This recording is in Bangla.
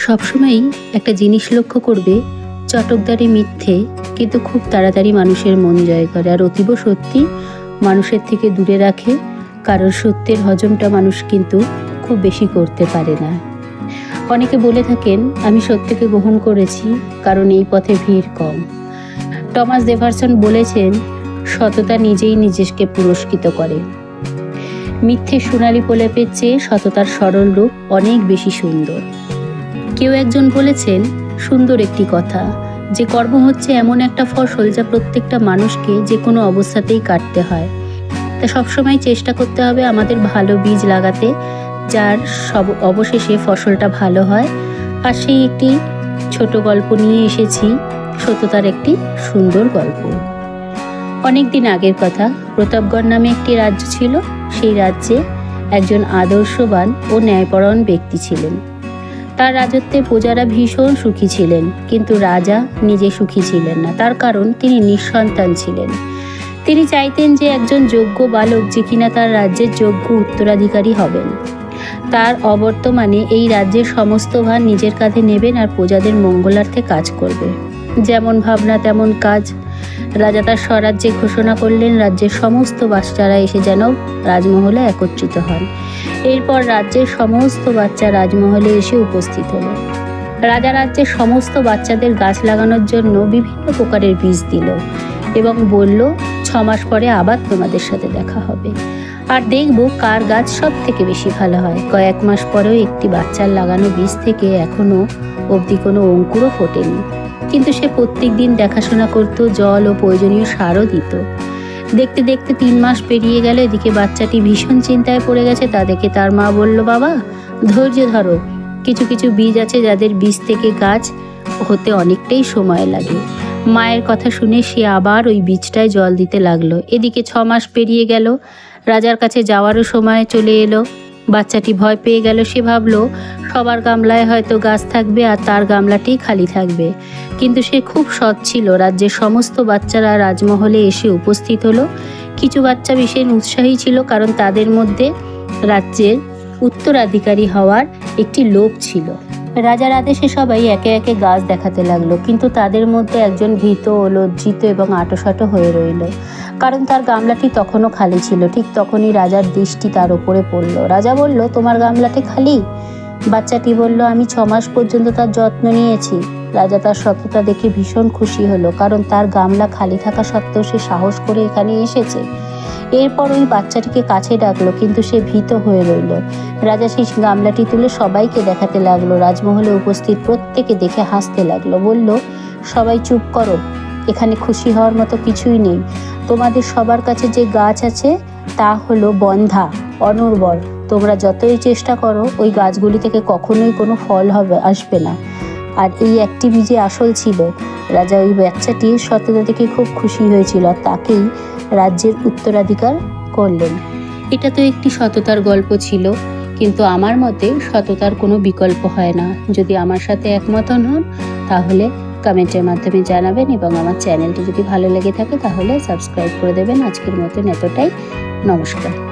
সবসময়ই একটা জিনিস লক্ষ্য করবে, চটকদারি মিথ্যে কিন্তু খুব তাড়াতাড়ি মানুষের মন জয় করে, আর অতীব সত্যি মানুষের থেকে দূরে রাখে। কারণ সত্যের হজমটা মানুষ কিন্তু খুব বেশি করতে পারে না। অনেকে বলে থাকেন, আমি সত্যকে গ্রহণ করেছি কারণ এই পথে ভিড় কম। টমাস জেফারসন বলেছেন, সততা নিজেই নিজেকে পুরস্কৃত করে। মিথ্যে সোনালি প্রলেপের চেয়ে সততার সরল রূপ অনেক বেশি সুন্দর। কেউ একজন বলেছেন, সুন্দর একটি কথা, যে কর্ম হচ্ছে এমন একটা ফসল যা প্রত্যেকটা মানুষকে যে কোনো অবস্থাতেই কাটতে হয়। তা সবসময় চেষ্টা করতে হবে আমাদের ভালো বীজ লাগাতে, যার অবশেষে ফসলটা ভালো হয়। আর সেই একটি ছোট গল্প নিয়ে এসেছি, সততার একটি সুন্দর গল্প। অনেক দিন আগের কথা, প্রতাপগড় নামে একটি রাজ্য ছিল। সেই রাজ্যে একজন আদর্শবান ও ন্যায়পরায়ণ ব্যক্তি ছিলেন। তার রাজত্বে প্রজারা ভীষণ সুখী ছিলেন, কিন্তু রাজা নিজে সুখী ছিলেন না। তার কারণ তিনি নিঃসন্তান ছিলেন। তিনি চাইতেন যে একজন যোগ্য বালক, যে কিনা তার রাজ্যের যোগ্য উত্তরাধিকারী হবেন। তার অবর্তমানে এই রাজ্যের সমস্ত ভার নিজের কাঁধে নেবেন আর প্রজাদের মঙ্গলার্থে কাজ করবে। যেমন ভাবনা তেমন কাজ। রাজা তার স্বরাজ্যে ঘোষণা করলেন, রাজ্যের সমস্ত বাচ্চারা এসে যেন রাজমহলে একত্রিত হন। এরপর রাজ্যের সমস্ত বাচ্চা রাজমহলে এসে উপস্থিত হলো। রাজা রাজ্যের সমস্ত বাচ্চাদের গাছ লাগানোর জন্য বিভিন্ন প্রকারের বীজ দিল এবং বলল, 6 মাস পরে আবার তোমাদের সাথে দেখা হবে, আর দেখব কার গাছ সব থেকে বেশি ভালো হয়। কয়েক মাস পরেও একটি বাচ্চার লাগানো বীজ থেকে এখনো অবধি কোনো অঙ্কুরও ফোটেনি, কিন্তু সে প্রত্যেক দিন দেখাশোনা করত, জল ও প্রয়োজনীয় সারও দিত। দেখতে দেখতে 3 মাস পেরিয়ে গেল। এদিকে বাচ্চাটি ভীষণ চিন্তায় পড়ে গেছে। তা দেখে তার মা বলল, বাবা ধৈর্য ধরো, কিছু কিছু বীজ আছে যাদের বীজ থেকে গাছ হতে অনেকটাই সময় লাগে। মায়ের কথা শুনে সে আবার ওই বীজটায় জল দিতে লাগলো। এদিকে 6 মাস পেরিয়ে গেল। রাজার কাছে যাওয়ারও সময় চলে এলো। বাচ্চাটি ভয় পেয়ে গেল। সে ভাবলো সবার গামলায় হয়তো গাছ থাকবে আর তার গামলাটি খালি থাকবে। কিন্তু সে খুব সৎ ছিল। রাজ্যের সমস্ত বাচ্চারা রাজমহলে এসে উপস্থিত হলো। কিছু বাচ্চা ভীষণ উৎসাহী ছিল, কারণ তাদের মধ্যে রাজ্যের উত্তরাধিকারী হওয়ার একটি লোভ ছিল। রাজার আদেশে সবাই একে একে গাছ দেখাতে লাগলো, কিন্তু তাদের মধ্যে একজন ভীত ও লজ্জিত এবং আঁটোসাঁটো হয়ে রইল, কারণ তার গামলাটি তখনও খালি ছিল। ঠিক তখনই রাজার দৃষ্টি তার উপরে পড়ল। রাজা বলল, তোমার গামলাটি খালি? বাচ্চাটি বলল, আমি 6 মাস পর্যন্ত তার যত্ন নিয়েছি। রাজা তার সততা দেখে ভীষণ খুশি হলো, কারণ তার গামলা খালি থাকা সত্ত্বেও সে সাহস করে এখানে এসেছে। এরপর ওই বাচ্চাটিকে কাছে ডাকলো, কিন্তু সে ভীত হয়ে রইল। রাজা সেই গামলাটি তুলে সবাইকে দেখাতে লাগলো। রাজমহলে উপস্থিত প্রত্যেকে দেখে হাসতে লাগলো। বলল, সবাই চুপ করো, এখানে খুশি হওয়ার মতো কিছুই নেই। তোমাদের সবার কাছে যে গাছ আছে তা হলো বন্ধা, অনুর্বর। তোমরা যতই চেষ্টা করো ওই গাছগুলি থেকে কখনোই কোনো ফল আসবে না। আর এই একটি বীজে আসল ছিল। রাজা ওই বাচ্চাটির সততা দেখে খুব খুশি হয়েছিল আর তাকেই রাজ্যের উত্তরাধিকার করলেন। এটা তো একটি সততার গল্প ছিল, কিন্তু আমার মতে সততার কোনো বিকল্প হয় না। যদি আমার সাথে একমত হন তাহলে কমেন্টের মাধ্যমে জানাবেন, এবং আমার চ্যানেলটি যদি ভালো লেগে থাকে তাহলে সাবস্ক্রাইব করে দেবেন। আজকের মতন এতটাই। নমস্কার।